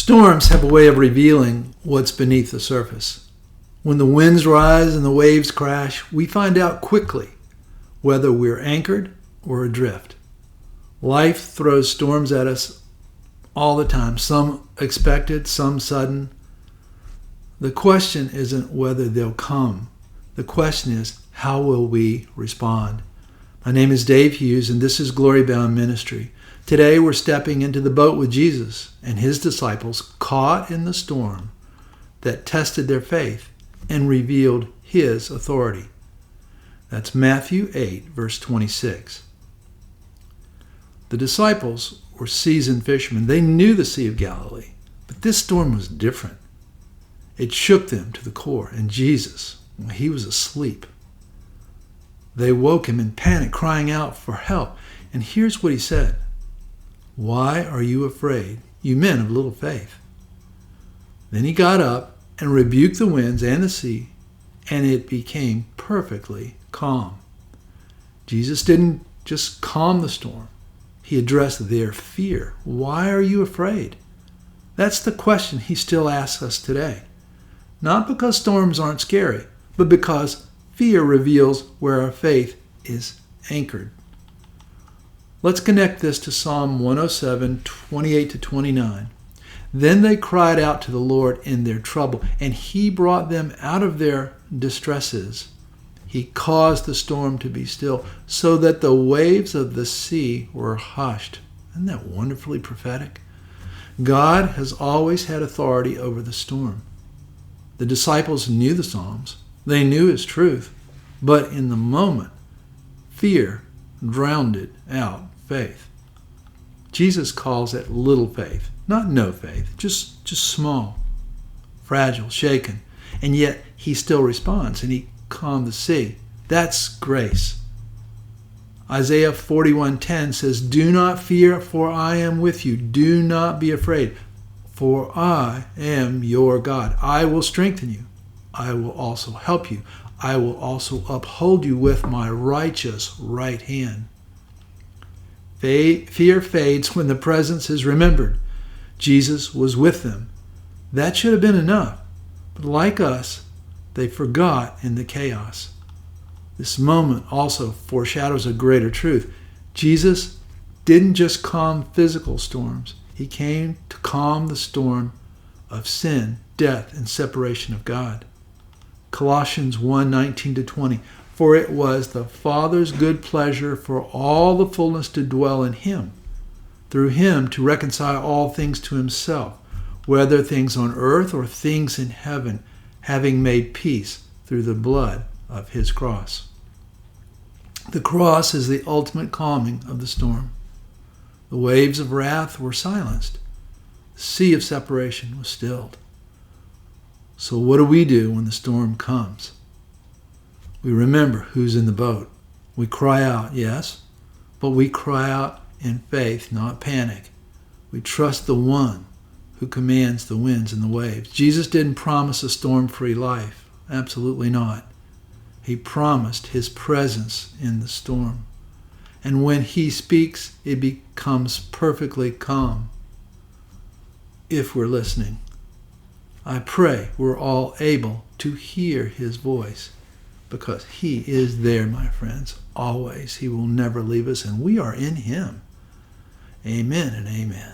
Storms have a way of revealing what's beneath the surface. When the winds rise and the waves crash, we find out quickly whether we're anchored or adrift. Life throws storms at us all the time, some expected, some sudden. The question isn't whether they'll come. The question is, how will we respond? My name is Dave Hughes, and this is Glory Bound Ministry. Today we're stepping into the boat with Jesus and his disciples caught in the storm that tested their faith and revealed his authority. That's Matthew 8, verse 26. The disciples were seasoned fishermen. They knew the Sea of Galilee, but this storm was different. It shook them to the core, and Jesus, he was asleep. They woke him in panic, crying out for help. And here's what he said. "Why are you afraid, you men of little faith?" Then he got up and rebuked the winds and the sea, and it became perfectly calm. Jesus didn't just calm the storm. He addressed their fear. Why are you afraid? That's the question he still asks us today. Not because storms aren't scary, but because fear reveals where our faith is anchored. Let's connect this to Psalm 107, 28 to 29. Then they cried out to the Lord in their trouble, and he brought them out of their distresses. He caused the storm to be still, so that the waves of the sea were hushed. Isn't that wonderfully prophetic? God has always had authority over the storm. The disciples knew the Psalms. They knew his truth. But in the moment, fear drowned out faith. Jesus calls it little faith, not no faith, just small, fragile, shaken. And yet he still responds, and he calmed the sea. That's grace. Isaiah 41:10 says, "Do not fear, for I am with you. Do not be afraid, for I am your God. I will strengthen you. I will also help you. I will also uphold you with my righteous right hand." Fear fades when the presence is remembered. Jesus was with them. That should have been enough. But like us, they forgot in the chaos. This moment also foreshadows a greater truth. Jesus didn't just calm physical storms. He came to calm the storm of sin, death, and separation of God. Colossians 1:19 to 20. "For it was the Father's good pleasure for all the fullness to dwell in him, through him to reconcile all things to himself, whether things on earth or things in heaven, having made peace through the blood of his cross." The cross is the ultimate calming of the storm. The waves of wrath were silenced. The sea of separation was stilled. So what do we do when the storm comes? We remember who's in the boat. We cry out, yes, but we cry out in faith, not panic. We trust the one who commands the winds and the waves. Jesus didn't promise a storm-free life. Absolutely not. He promised his presence in the storm. And when he speaks, it becomes perfectly calm. If we're listening. I pray we're all able to hear his voice, because he is there, my friends, always. He will never leave us, and we are in him. Amen and amen.